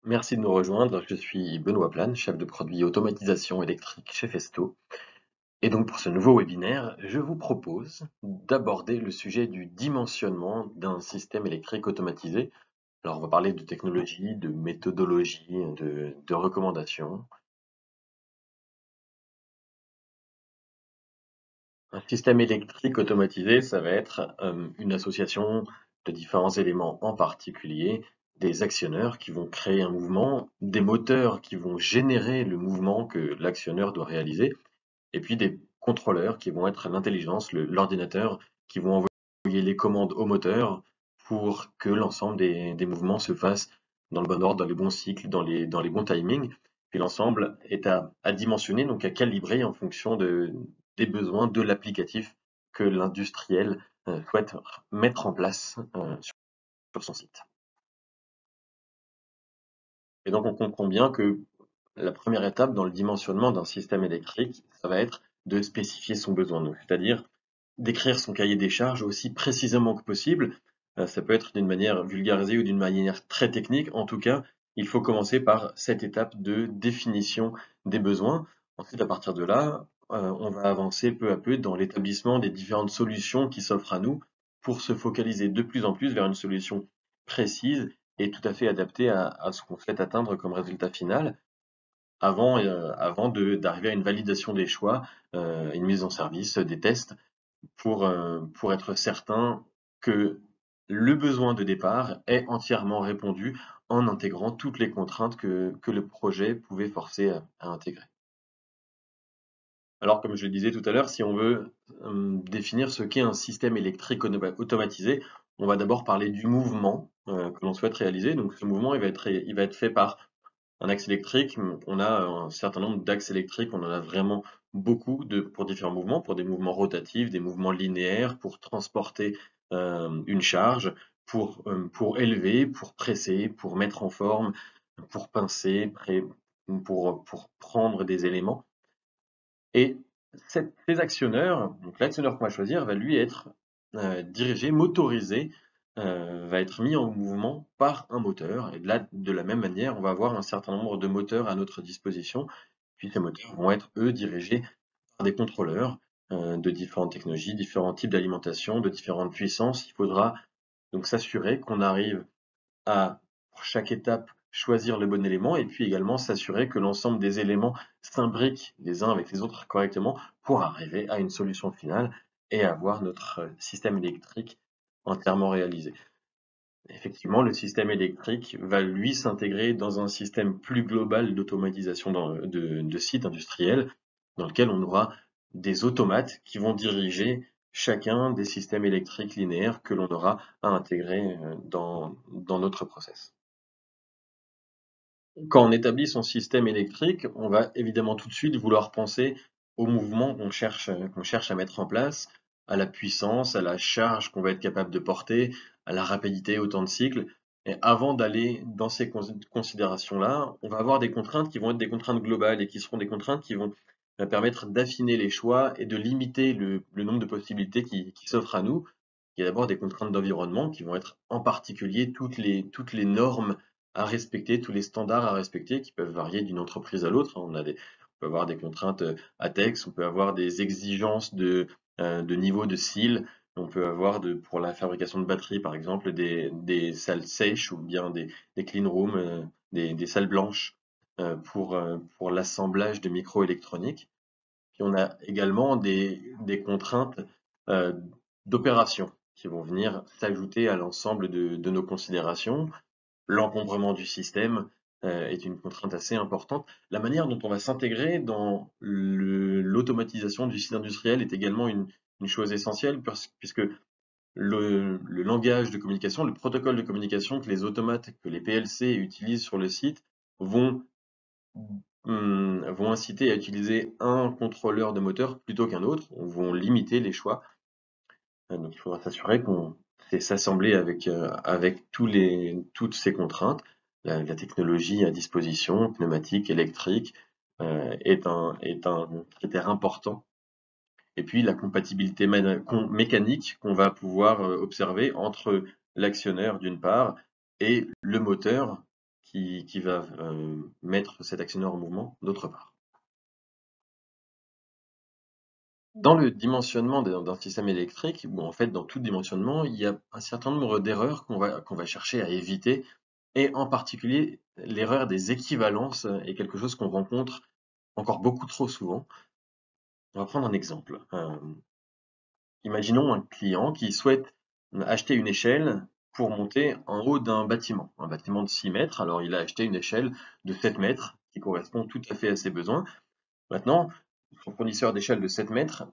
Merci de nous rejoindre. Je suis Benoît Plane, chef de produit automatisation électrique chez Festo. Et donc pour ce nouveau webinaire, je vous propose d'aborder le sujet du dimensionnement d'un système électrique automatisé. Alors on va parler de technologie, de méthodologie, de recommandations. Un système électrique automatisé, ça va être une association de différents éléments, en particulier des actionneurs qui vont créer un mouvement, des moteurs qui vont générer le mouvement que l'actionneur doit réaliser, et puis des contrôleurs qui vont être l'intelligence, l'ordinateur, qui vont envoyer les commandes au moteur pour que l'ensemble des mouvements se fassent dans le bon ordre, dans les bons cycles, dans les bons timings. Puis l'ensemble est à dimensionner, donc à calibrer en fonction des besoins de l'applicatif que l'industriel souhaite mettre en place sur son site. Et donc on comprend bien que la première étape dans le dimensionnement d'un système électrique, ça va être de spécifier son besoin, donc c'est-à-dire d'écrire son cahier des charges aussi précisément que possible. Ça peut être d'une manière vulgarisée ou d'une manière très technique. En tout cas, il faut commencer par cette étape de définition des besoins. Ensuite, à partir de là, on va avancer peu à peu dans l'établissement des différentes solutions qui s'offrent à nous pour se focaliser de plus en plus vers une solution précise et tout à fait adaptée à ce qu'on souhaite atteindre comme résultat final avant d'arriver à une validation des choix, une mise en service, des tests pour être certain que le besoin de départ est entièrement répondu en intégrant toutes les contraintes que le projet pouvait forcer à intégrer. Alors, comme je le disais tout à l'heure, si on veut définir ce qu'est un système électrique automatisé, on va d'abord parler du mouvement que l'on souhaite réaliser. Donc, ce mouvement, il va être fait par un axe électrique. On a un certain nombre d'axes électriques, on en a vraiment beaucoup pour différents mouvements, pour des mouvements rotatifs, des mouvements linéaires, pour transporter une charge, pour élever, pour presser, pour mettre en forme, pour pincer, pour prendre des éléments. Et ces actionneurs, donc l'actionneur qu'on va choisir, va lui être dirigé, motorisé, va être mis en mouvement par un moteur. Et là, de la même manière, on va avoir un certain nombre de moteurs à notre disposition. Puis ces moteurs vont être, eux, dirigés par des contrôleurs de différentes technologies, différents types d'alimentation, de différentes puissances. Il faudra donc s'assurer qu'on arrive à, pour chaque étape, choisir le bon élément et puis également s'assurer que l'ensemble des éléments s'imbriquent les uns avec les autres correctement pour arriver à une solution finale et avoir notre système électrique entièrement réalisé. Effectivement, le système électrique va lui s'intégrer dans un système plus global d'automatisation de sites industriels dans lequel on aura des automates qui vont diriger chacun des systèmes électriques linéaires que l'on aura à intégrer dans notre process. Quand on établit son système électrique, on va évidemment tout de suite vouloir penser au mouvement qu'on cherche à mettre en place, à la puissance, à la charge qu'on va être capable de porter, à la rapidité, au temps de cycle. Et avant d'aller dans ces considérations-là, on va avoir des contraintes qui vont être des contraintes globales et qui seront des contraintes qui vont permettre d'affiner les choix et de limiter le nombre de possibilités qui s'offrent à nous. Il y a d'abord des contraintes d'environnement qui vont être en particulier toutes les normes à respecter, tous les standards à respecter qui peuvent varier d'une entreprise à l'autre. On peut avoir des contraintes ATEX, on peut avoir des exigences de niveau de cils, on peut avoir pour la fabrication de batteries, par exemple, des salles sèches ou bien des clean rooms, des salles blanches pour l'assemblage de microélectronique. Puis on a également des contraintes euh, d'opération qui vont venir s'ajouter à l'ensemble de nos considérations. L'encombrement du système est une contrainte assez importante. La manière dont on va s'intégrer dans l'automatisation du site industriel est également une chose essentielle puisque le langage de communication, le protocole de communication que les automates, que les PLC utilisent sur le site vont, vont inciter à utiliser un contrôleur de moteur plutôt qu'un autre, vont limiter les choix. Donc il faudra s'assurer qu'on sait s'assembler avec toutes ces contraintes. La technologie à disposition, pneumatique, électrique, est un critère important. Et puis la compatibilité mécanique qu'on va pouvoir observer entre l'actionneur d'une part et le moteur qui va mettre cet actionneur en mouvement d'autre part. Dans le dimensionnement d'un système électrique, ou en fait dans tout dimensionnement, il y a un certain nombre d'erreurs qu'on va chercher à éviter, et en particulier l'erreur des équivalences est quelque chose qu'on rencontre encore beaucoup trop souvent. On va prendre un exemple. Imaginons un client qui souhaite acheter une échelle pour monter en haut d'un bâtiment, un bâtiment de 6 mètres. Alors il a acheté une échelle de 7 mètres qui correspond tout à fait à ses besoins. Maintenant, son fournisseur d'échelle de 7 mètres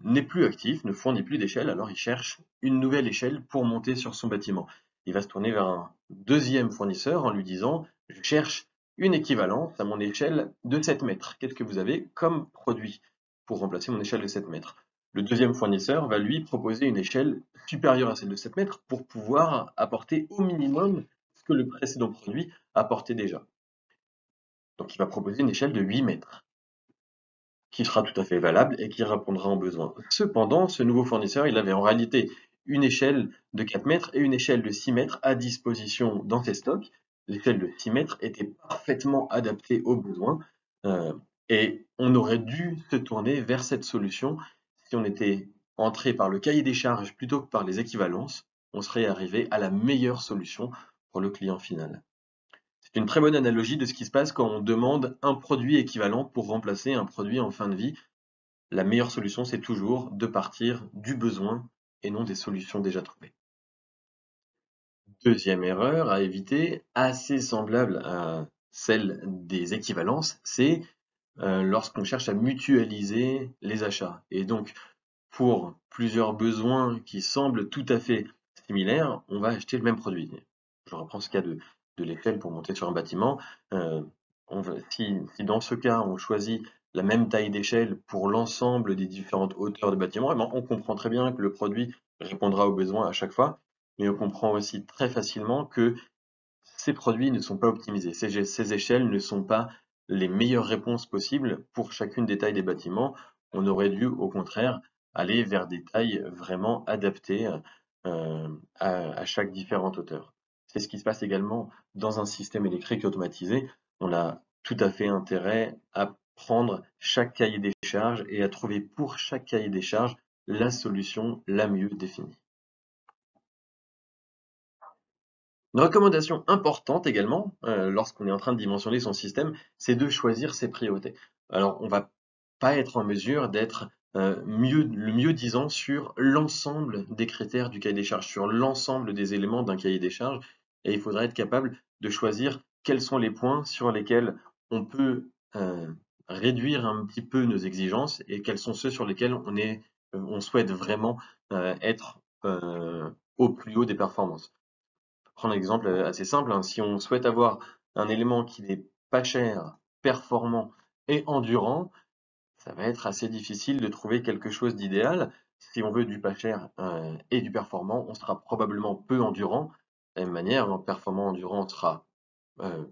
n'est plus actif, ne fournit plus d'échelle, alors il cherche une nouvelle échelle pour monter sur son bâtiment. Il va se tourner vers un deuxième fournisseur en lui disant: je cherche une équivalence à mon échelle de 7 mètres. Qu'est-ce que vous avez comme produit pour remplacer mon échelle de 7 mètres? Le deuxième fournisseur va lui proposer une échelle supérieure à celle de 7 mètres pour pouvoir apporter au minimum ce que le précédent produit apportait déjà. Donc il va proposer une échelle de 8 mètres qui sera tout à fait valable et qui répondra aux besoins. Cependant, ce nouveau fournisseur, il avait en réalité une échelle de 4 mètres et une échelle de 6 mètres à disposition dans ses stocks. L'échelle de 6 mètres était parfaitement adaptée aux besoins et on aurait dû se tourner vers cette solution si on était entré par le cahier des charges plutôt que par les équivalences. On serait arrivé à la meilleure solution pour le client final. C'est une très bonne analogie de ce qui se passe quand on demande un produit équivalent pour remplacer un produit en fin de vie. La meilleure solution, c'est toujours de partir du besoin et non des solutions déjà trouvées. Deuxième erreur à éviter, assez semblable à celle des équivalences, c'est lorsqu'on cherche à mutualiser les achats. Et donc, pour plusieurs besoins qui semblent tout à fait similaires, on va acheter le même produit. Je reprends ce cas de l'échelle pour monter sur un bâtiment. Si dans ce cas, on choisit la même taille d'échelle pour l'ensemble des différentes hauteurs de bâtiment, eh ben, on comprend très bien que le produit répondra aux besoins à chaque fois, mais on comprend aussi très facilement que ces produits ne sont pas optimisés. Ces échelles ne sont pas les meilleures réponses possibles pour chacune des tailles des bâtiments. On aurait dû, au contraire, aller vers des tailles vraiment adaptées à chaque différente hauteur. C'est ce qui se passe également dans un système électrique automatisé. On a tout à fait intérêt à prendre chaque cahier des charges et à trouver pour chaque cahier des charges la solution la mieux définie. Une recommandation importante également, lorsqu'on est en train de dimensionner son système, c'est de choisir ses priorités. Alors, on va pas être en mesure d'être le mieux disant sur l'ensemble des critères du cahier des charges, sur l'ensemble des éléments d'un cahier des charges, et il faudra être capable de choisir quels sont les points sur lesquels on peut réduire un petit peu nos exigences et quels sont ceux sur lesquels on souhaite vraiment être au plus haut des performances. Prendre un exemple assez simple, hein, si on souhaite avoir un élément qui n'est pas cher, performant et endurant, ça va être assez difficile de trouver quelque chose d'idéal. Si on veut du pas cher et du performant, on sera probablement peu endurant. De la même manière, un performant endurant sera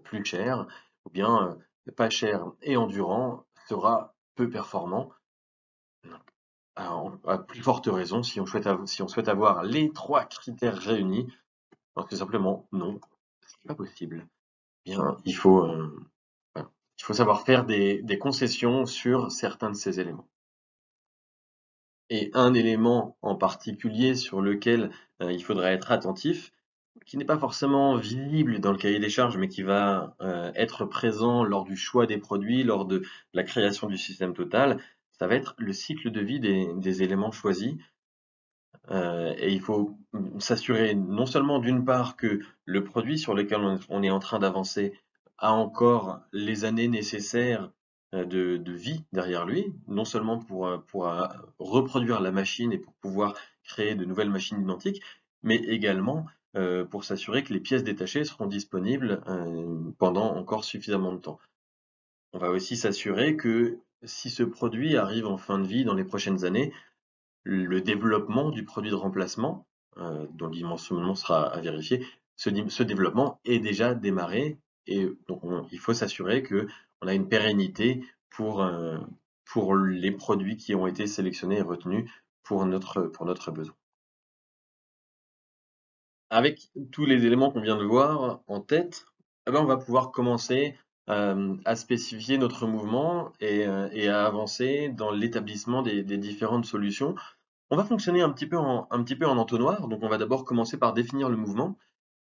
plus cher, ou bien pas cher et endurant sera peu performant. À plus forte raison, si on souhaite avoir les trois critères réunis, alors tout simplement non, c'est pas possible. Bien, voilà, il faut savoir faire des concessions sur certains de ces éléments. Et un élément en particulier sur lequel il faudra être attentif, qui n'est pas forcément visible dans le cahier des charges, mais qui va être présent lors du choix des produits, lors de la création du système total, ça va être le cycle de vie des éléments choisis. Et il faut s'assurer non seulement d'une part que le produit sur lequel on est en train d'avancer a encore les années nécessaires de vie derrière lui, non seulement pour reproduire la machine et pour pouvoir créer de nouvelles machines identiques, mais également pour s'assurer que les pièces détachées seront disponibles pendant encore suffisamment de temps. On va aussi s'assurer que si ce produit arrive en fin de vie dans les prochaines années, le développement du produit de remplacement, dont le dimensionnement sera à vérifier, ce développement est déjà démarré et donc il faut s'assurer qu'on a une pérennité pour les produits qui ont été sélectionnés et retenus pour notre besoin. Avec tous les éléments qu'on vient de voir en tête, eh ben, on va pouvoir commencer à spécifier notre mouvement et à avancer dans l'établissement des différentes solutions. On va fonctionner un petit peu en entonnoir, donc on va d'abord commencer par définir le mouvement,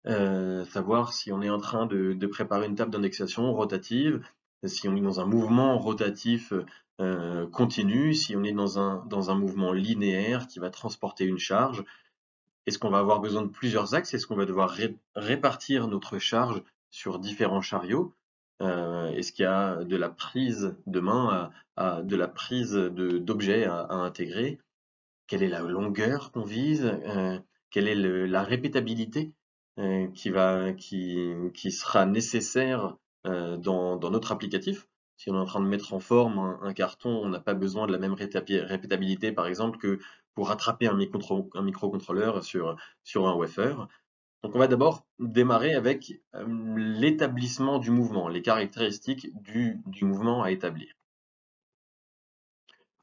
savoir si on est en train de préparer une table d'indexation rotative, si on est dans un mouvement rotatif continu, si on est dans un mouvement linéaire qui va transporter une charge. Est-ce qu'on va avoir besoin de plusieurs axes? Est-ce qu'on va devoir répartir notre charge sur différents chariots? Est-ce qu'il y a de la prise de main de la prise d'objets à intégrer? Quelle est la longueur qu'on vise? Quelle est la répétabilité qui sera nécessaire dans notre applicatif? Si on est en train de mettre en forme un carton, on n'a pas besoin de la même répétabilité, par exemple, que pour rattraper un microcontrôleur sur un wafer. Donc on va d'abord démarrer avec l'établissement du mouvement, les caractéristiques du mouvement à établir.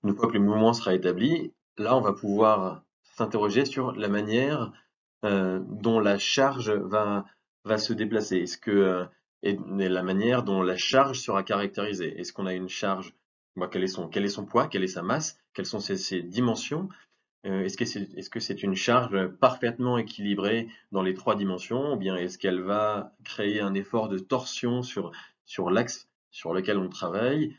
Une fois que le mouvement sera établi, là on va pouvoir s'interroger sur la manière dont la charge va se déplacer. Et la manière dont la charge sera caractérisée. Est-ce qu'on a une charge, quel est son poids, quelle est sa masse, quelles sont ses dimensions? Est-ce que c'est une charge parfaitement équilibrée dans les trois dimensions, ou bien est-ce qu'elle va créer un effort de torsion sur l'axe sur lequel on travaille?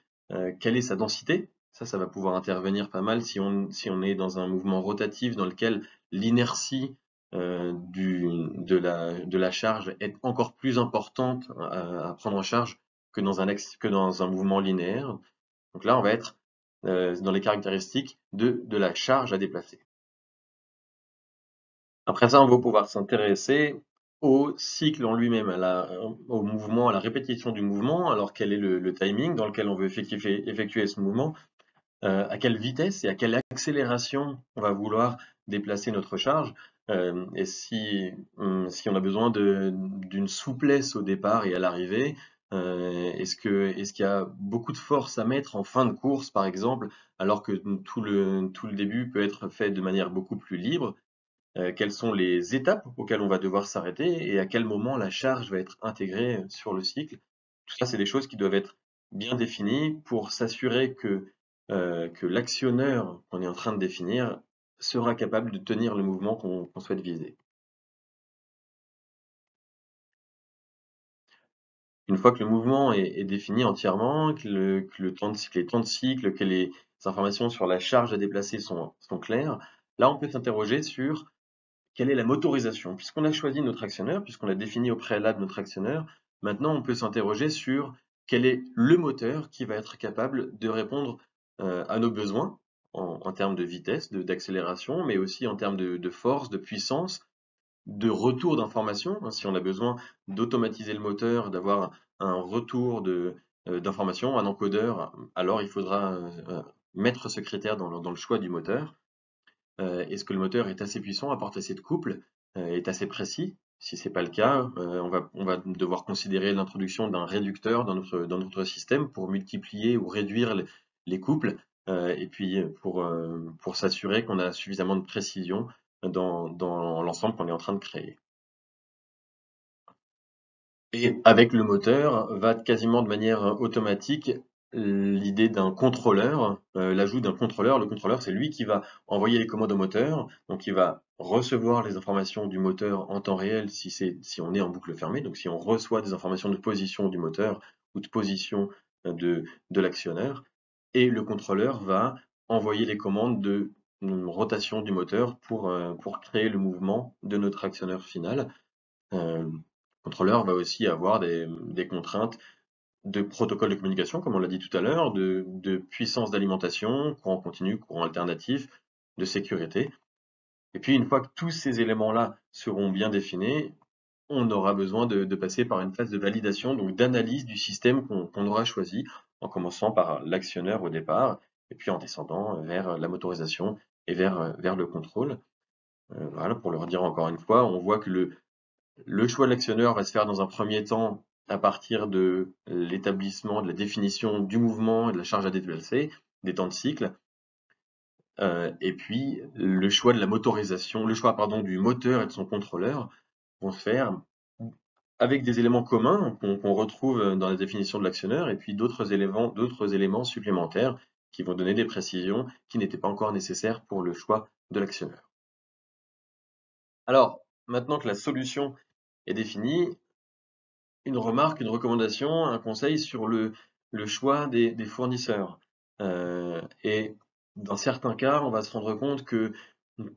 Quelle est sa densité? Ça va pouvoir intervenir pas mal si on est dans un mouvement rotatif dans lequel l'inertie de la charge est encore plus importante à prendre en charge que dans un mouvement linéaire. Donc là, on va être dans les caractéristiques de la charge à déplacer. Après ça, on va pouvoir s'intéresser au cycle en lui-même, au mouvement, à la répétition du mouvement. Alors quel est le timing dans lequel on veut effectuer ce mouvement? À quelle vitesse et à quelle accélération on va vouloir déplacer notre charge? Et si on a besoin d'une souplesse au départ et à l'arrivée, est-ce qu'il y a beaucoup de force à mettre en fin de course, par exemple, alors que tout le début peut être fait de manière beaucoup plus libre? Quelles sont les étapes auxquelles on va devoir s'arrêter et à quel moment la charge va être intégrée sur le cycle? Tout ça, c'est des choses qui doivent être bien définies pour s'assurer que l'actionneur qu'on est en train de définir sera capable de tenir le mouvement qu'on souhaite viser. Une fois que le mouvement est défini entièrement, que le temps de cycle, les temps de cycle, que les informations sur la charge à déplacer sont claires, là on peut s'interroger sur quelle est la motorisation? Puisqu'on a choisi notre actionneur, puisqu'on a défini au préalable notre actionneur, maintenant on peut s'interroger sur quel est le moteur qui va être capable de répondre à nos besoins en termes de vitesse, d'accélération, mais aussi en termes de force, de puissance, de retour d'information. Si on a besoin d'automatiser le moteur, d'avoir un retour d'information, un encodeur, alors il faudra mettre ce critère dans le choix du moteur. Est-ce que le moteur est assez puissant, apporte assez de couple, est assez précis? Si c'est pas le cas, on va devoir considérer l'introduction d'un réducteur dans notre système pour multiplier ou réduire les couples, et puis pour s'assurer qu'on a suffisamment de précision dans l'ensemble qu'on est en train de créer. Et avec le moteur va quasiment de manière automatique l'idée d'un contrôleur, l'ajout d'un contrôleur. Le contrôleur, c'est lui qui va envoyer les commandes au moteur, donc il va recevoir les informations du moteur en temps réel si on est en boucle fermée, donc si on reçoit des informations de position du moteur ou de position de l'actionneur, et le contrôleur va envoyer les commandes de rotation du moteur pour créer le mouvement de notre actionneur final. Le contrôleur va aussi avoir des contraintes de protocole de communication, comme on l'a dit tout à l'heure, de puissance d'alimentation, courant continu, courant alternatif, de sécurité. Et puis, une fois que tous ces éléments-là seront bien définis, on aura besoin de passer par une phase de validation, donc d'analyse du système qu'on aura choisi, en commençant par l'actionneur au départ, et puis en descendant vers la motorisation et vers le contrôle. Voilà, pour le redire encore une fois, on voit que le choix de l'actionneur va se faire dans un premier temps à partir de l'établissement, de la définition du mouvement et de la charge à déplacer, des temps de cycle. Et puis le choix de la motorisation, le choix pardon du moteur et de son contrôleur vont se faire avec des éléments communs qu'on retrouve dans la définition de l'actionneur, et puis d'autres éléments supplémentaires qui vont donner des précisions qui n'étaient pas encore nécessaires pour le choix de l'actionneur. Alors, maintenant que la solution est définie, une remarque, une recommandation, un conseil sur le choix des fournisseurs. Et dans certains cas, on va se rendre compte que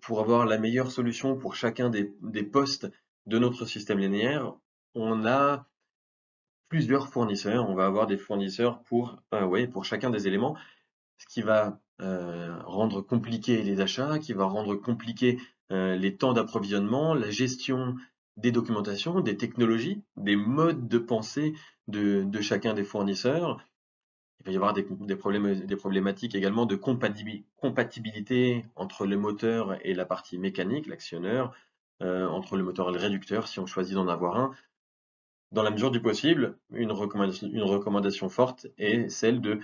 pour avoir la meilleure solution pour chacun des postes de notre système linéaire, on a plusieurs fournisseurs. On va avoir des fournisseurs pour chacun des éléments, ce qui va rendre compliqué les achats, qui va rendre compliqué les temps d'approvisionnement, la gestion des documentations, des technologies, des modes de pensée de chacun des fournisseurs. Il va y avoir des problématiques également de compatibilité entre le moteur et la partie mécanique, l'actionneur, entre le moteur et le réducteur, si on choisit d'en avoir un. Dans la mesure du possible, une recommandation forte est celle de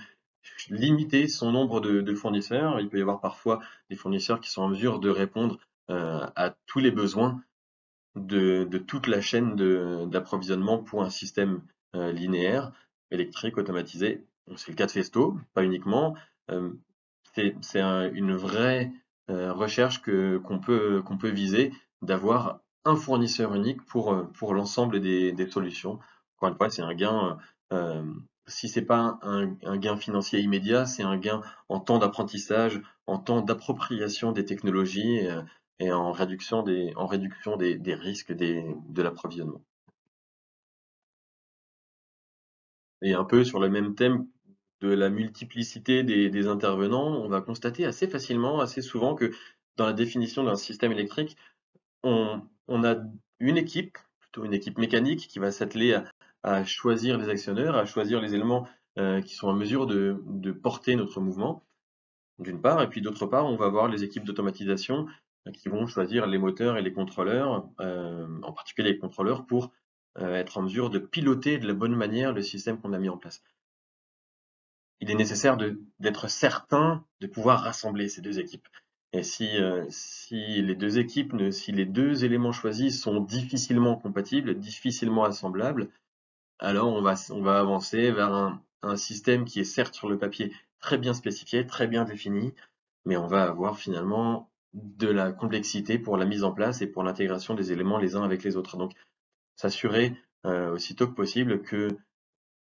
limiter son nombre de fournisseurs. Il peut y avoir parfois des fournisseurs qui sont en mesure de répondre à tous les besoins de toute la chaîne d'approvisionnement pour un système linéaire, électrique, automatisé. C'est le cas de Festo, pas uniquement. Euh, c'est une vraie recherche qu'on peut viser, d'avoir un fournisseur unique pour l'ensemble des solutions. Encore une fois, c'est un gain, si c'est pas un gain financier immédiat, c'est un gain en temps d'apprentissage, en temps d'appropriation des technologies et en réduction des risques de l'approvisionnement. Et un peu sur le même thème de la multiplicité des intervenants, on va constater assez facilement, assez souvent que dans la définition d'un système électrique, on a une équipe, plutôt une équipe mécanique, qui va s'atteler à choisir les actionneurs, à choisir les éléments qui sont en mesure de porter notre mouvement, d'une part, et puis d'autre part, on va avoir les équipes d'automatisation qui vont choisir les moteurs et les contrôleurs, en particulier les contrôleurs, pour être en mesure de piloter de la bonne manière le système qu'on a mis en place. Il est nécessaire d'être certain de pouvoir rassembler ces deux équipes. Et si les deux équipes, si les deux éléments choisis sont difficilement compatibles, difficilement assemblables, alors on va avancer vers un système qui est certes sur le papier très bien spécifié, très bien défini, mais on va avoir finalement de la complexité pour la mise en place et pour l'intégration des éléments les uns avec les autres. Donc, s'assurer aussitôt que possible que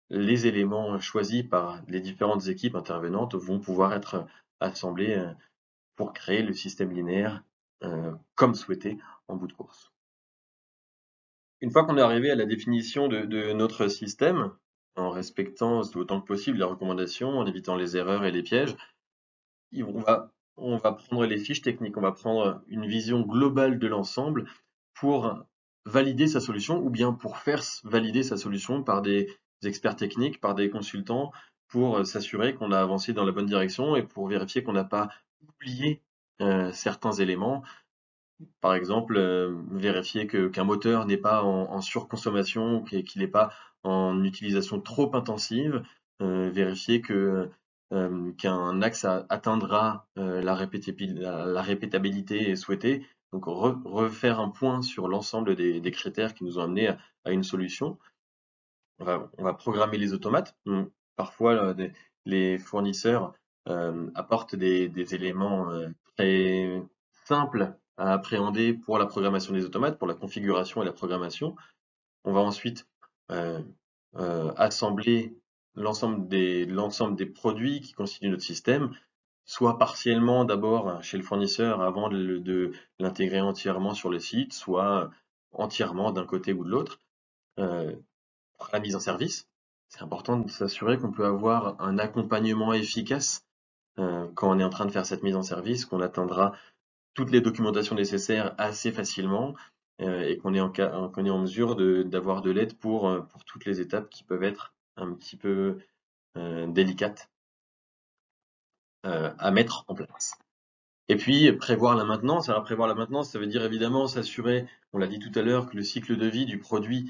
les éléments choisis par les différentes équipes intervenantes vont pouvoir être assemblés pour créer le système linéaire comme souhaité en bout de course. Une fois qu'on est arrivé à la définition de notre système, en respectant autant que possible les recommandations, en évitant les erreurs et les pièges, on va prendre les fiches techniques, on va prendre une vision globale de l'ensemble pour valider sa solution ou bien pour faire valider sa solution par des experts techniques, par des consultants, pour s'assurer qu'on a avancé dans la bonne direction et pour vérifier qu'on n'a pas oublié certains éléments. Par exemple, vérifier qu'un moteur n'est pas en surconsommation, qu'il n'est pas en utilisation trop intensive, vérifier qu'un axe atteindra la répétabilité souhaitée, donc refaire un point sur l'ensemble des critères qui nous ont amenés à une solution. On va programmer les automates. Parfois, les fournisseurs apportent des éléments très simples à appréhender pour la programmation des automates, pour la configuration et la programmation. On va ensuite euh, assembler l'ensemble des produits qui constituent notre système, soit partiellement d'abord chez le fournisseur avant de l'intégrer entièrement sur le site, soit entièrement d'un côté ou de l'autre. Pour la mise en service, c'est important de s'assurer qu'on peut avoir un accompagnement efficace quand on est en train de faire cette mise en service, qu'on atteindra toutes les documentations nécessaires assez facilement et qu'on est en mesure d'avoir de l'aide pour toutes les étapes qui peuvent être un petit peu délicates à mettre en place. Et puis prévoir la maintenance. Alors prévoir la maintenance, ça veut dire évidemment s'assurer, on l'a dit tout à l'heure, que le cycle de vie du produit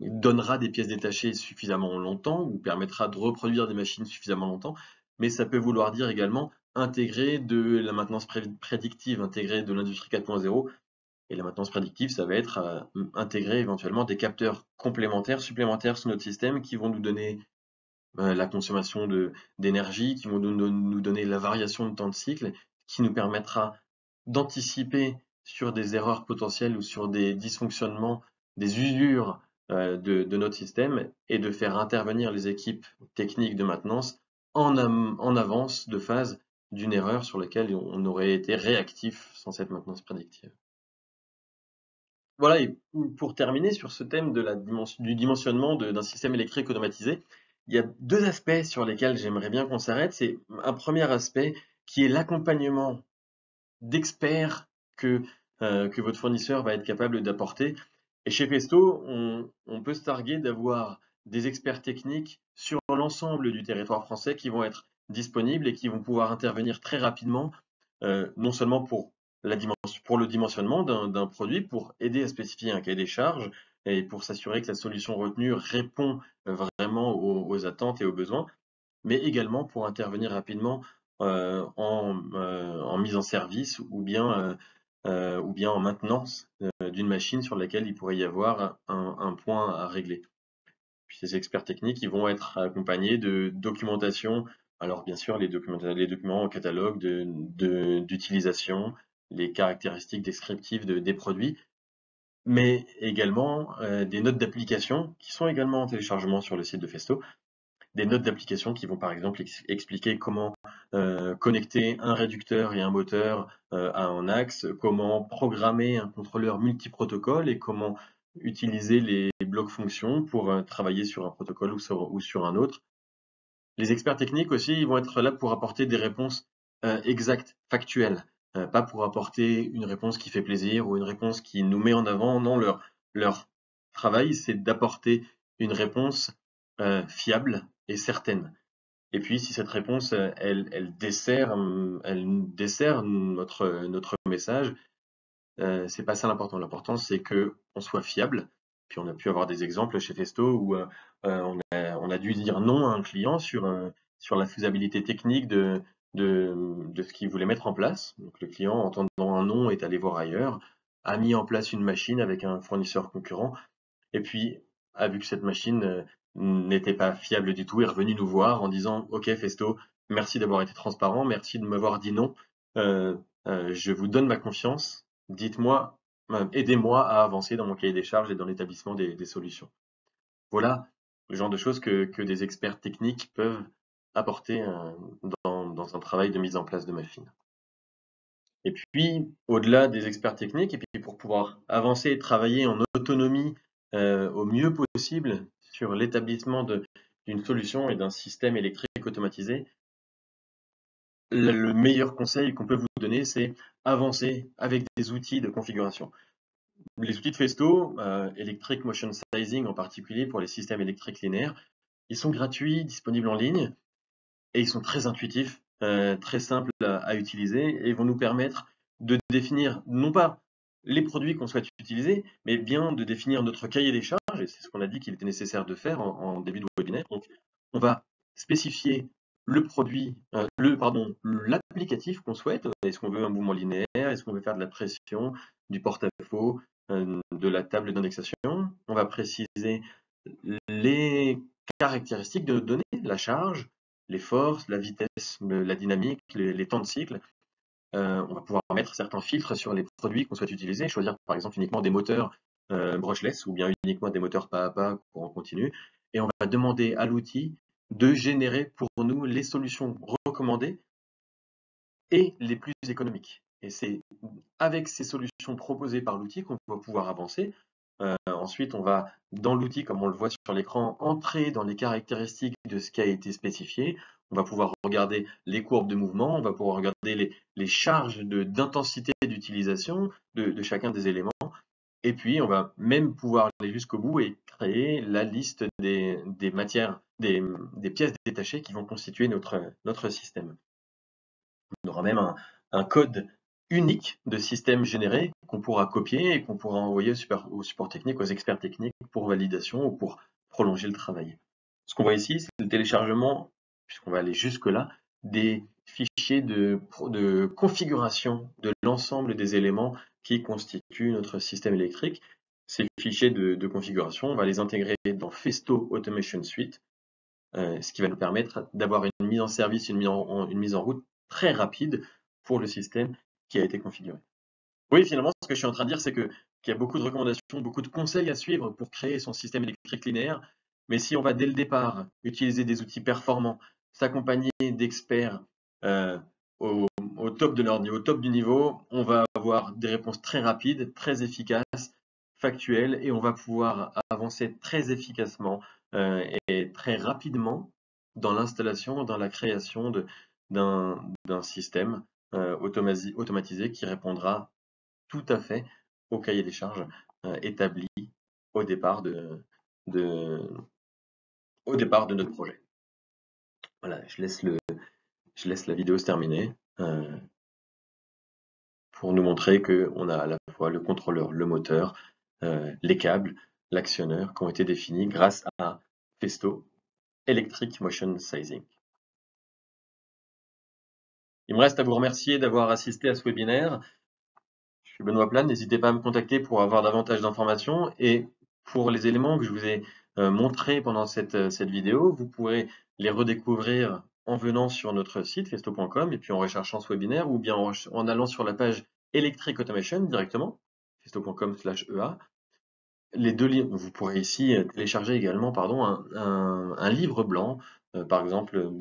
donnera des pièces détachées suffisamment longtemps ou permettra de reproduire des machines suffisamment longtemps, mais ça peut vouloir dire également intégrer de la maintenance prédictive, intégrer de l'industrie 4.0 Et la maintenance prédictive, ça va être intégrer éventuellement des capteurs complémentaires, supplémentaires sur notre système qui vont nous donner la consommation d'énergie, qui vont nous donner la variation de temps de cycle, qui nous permettra d'anticiper sur des erreurs potentielles ou sur des dysfonctionnements, des usures de notre système et de faire intervenir les équipes techniques de maintenance en avance de phase d'une erreur sur laquelle on aurait été réactif sans cette maintenance prédictive. Voilà, et pour terminer sur ce thème du dimensionnement d'un système électrique automatisé, il y a deux aspects sur lesquels j'aimerais bien qu'on s'arrête. C'est un premier aspect qui est l'accompagnement d'experts que votre fournisseur va être capable d'apporter. Et chez Festo, on peut se targuer d'avoir des experts techniques sur l'ensemble du territoire français qui vont être disponibles et qui vont pouvoir intervenir très rapidement, non seulement pour le dimensionnement d'un produit, pour aider à spécifier un cahier des charges et pour s'assurer que la solution retenue répond vraiment aux attentes et aux besoins, mais également pour intervenir rapidement en mise en service ou bien en maintenance d'une machine sur laquelle il pourrait y avoir un point à régler. Puis ces experts techniques, ils vont être accompagnés de documentation. Alors bien sûr, les documents en catalogue d'utilisation, les caractéristiques descriptives des produits, mais également des notes d'application qui sont également en téléchargement sur le site de Festo. Des notes d'application qui vont par exemple expliquer comment connecter un réducteur et un moteur à un axe, comment programmer un contrôleur multiprotocole et comment utiliser les blocs fonctions pour travailler sur un protocole ou sur un autre. Les experts techniques aussi, ils vont être là pour apporter des réponses exactes, factuelles, pas pour apporter une réponse qui fait plaisir ou une réponse qui nous met en avant. Non, leur travail, c'est d'apporter une réponse fiable et certaine. Et puis, si cette réponse, elle dessert notre message, c'est pas ça l'important. L'important, c'est qu'on soit fiable. Puis on a pu avoir des exemples chez Festo où on a dû dire non à un client sur la faisabilité technique de ce qu'il voulait mettre en place. Donc le client, entendant un non, est allé voir ailleurs, a mis en place une machine avec un fournisseur concurrent, et puis a vu que cette machine n'était pas fiable du tout, est revenu nous voir en disant OK Festo, merci d'avoir été transparent, merci de m'avoir dit non, je vous donne ma confiance, dites-moi, aidez-moi à avancer dans mon cahier des charges et dans l'établissement des solutions. Voilà le genre de choses que des experts techniques peuvent apporter dans un travail de mise en place de machines. Et puis, au-delà des experts techniques, et puis pour pouvoir avancer et travailler en autonomie au mieux possible sur l'établissement d'une solution et d'un système électrique automatisé, le meilleur conseil qu'on peut vous donner, c'est avancer avec des outils de configuration. Les outils de Festo, Electric Motion Sizing en particulier pour les systèmes électriques linéaires, ils sont gratuits, disponibles en ligne, et ils sont très intuitifs, très simples à utiliser, et vont nous permettre de définir non pas les produits qu'on souhaite utiliser, mais bien de définir notre cahier des charges, et c'est ce qu'on a dit qu'il était nécessaire de faire en début de webinaire. Donc, on va spécifier le produit, l'applicatif qu'on souhaite. Est-ce qu'on veut un mouvement linéaire? Est-ce qu'on veut faire de la pression, du porte-à-faux, de la table d'indexation? On va préciser les caractéristiques de notre donnée, la charge, les forces, la vitesse, la dynamique, les temps de cycle. On va pouvoir mettre certains filtres sur les produits qu'on souhaite utiliser, choisir par exemple uniquement des moteurs brushless ou bien uniquement des moteurs pas à pas courant continu. Et on va demander à l'outil de générer pour nous les solutions recommandées et les plus économiques. Et c'est avec ces solutions proposées par l'outil qu'on va pouvoir avancer. Ensuite, on va, dans l'outil, comme on le voit sur l'écran, entrer dans les caractéristiques de ce qui a été spécifié. On va pouvoir regarder les courbes de mouvement, on va pouvoir regarder les charges d'intensité d'utilisation de chacun des éléments. Et puis, on va même pouvoir aller jusqu'au bout et créer la liste des matières, des pièces détachées qui vont constituer notre système. On aura même un code unique de système généré qu'on pourra copier et qu'on pourra envoyer au support technique, aux experts techniques pour validation ou pour prolonger le travail. Ce qu'on voit ici, c'est le téléchargement, puisqu'on va aller jusque-là, des fichiers de configuration de l'ensemble des éléments qui constituent notre système électrique. Ces fichiers de configuration, on va les intégrer dans Festo Automation Suite, ce qui va nous permettre d'avoir une mise en service, une mise en route très rapide pour le système qui a été configuré. Oui, finalement, ce que je suis en train de dire, c'est qu'il y a beaucoup de recommandations, beaucoup de conseils à suivre pour créer son système électrique linéaire. Mais si on va dès le départ utiliser des outils performants, s'accompagner d'experts au top de leur niveau, au top du niveau, on va avoir des réponses très rapides, très efficaces, factuelles, et on va pouvoir avancer très efficacement et très rapidement dans l'installation, dans la création d'un système automatisé qui répondra tout à fait au cahier des charges établi au départ de notre projet. Voilà, je laisse la vidéo se terminer pour nous montrer qu'on a à la fois le contrôleur, le moteur, les câbles, l'actionneur qui ont été définis grâce à Festo Electric Motion Sizing. Il me reste à vous remercier d'avoir assisté à ce webinaire. Je suis Benoît Plane, n'hésitez pas à me contacter pour avoir davantage d'informations et pour les éléments que je vous ai montrés pendant cette vidéo, vous pourrez les redécouvrir en venant sur notre site festo.com et puis en recherchant ce webinaire ou bien en allant sur la page Electric Automation directement, festo.com/EA. Les deux livres, vous pourrez ici télécharger également un livre blanc, par exemple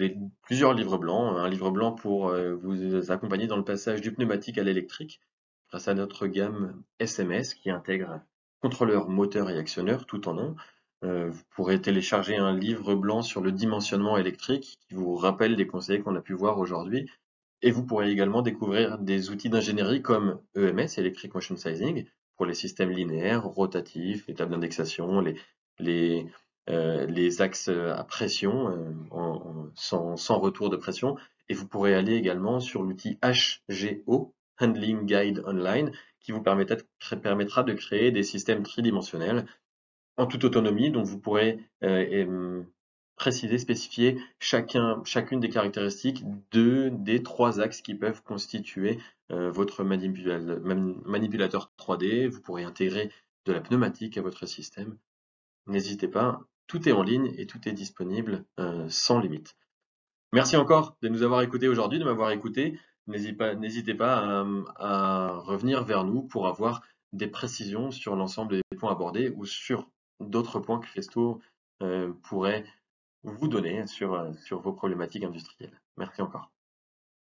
plusieurs livres blancs, un livre blanc pour vous accompagner dans le passage du pneumatique à l'électrique, grâce à notre gamme SMS qui intègre contrôleur, moteur et actionneur tout en un. Vous pourrez télécharger un livre blanc sur le dimensionnement électrique qui vous rappelle les conseils qu'on a pu voir aujourd'hui. Et vous pourrez également découvrir des outils d'ingénierie comme EMS, Electric Motion Sizing, pour les systèmes linéaires, rotatifs, les tables d'indexation, les axes à pression sans retour de pression. Et vous pourrez aller également sur l'outil HGO, Handling Guide Online, qui vous permettra de créer des systèmes tridimensionnels en toute autonomie, dont vous pourrez préciser, spécifier chacune des caractéristiques des trois axes qui peuvent constituer votre manipulateur 3D. Vous pourrez intégrer de la pneumatique à votre système. N'hésitez pas, tout est en ligne et tout est disponible sans limite. Merci encore de nous avoir écoutés aujourd'hui, de m'avoir écouté. N'hésitez pas à revenir vers nous pour avoir des précisions sur l'ensemble des points abordés ou sur d'autres points que Festo pourrait vous donner sur vos problématiques industrielles. Merci encore.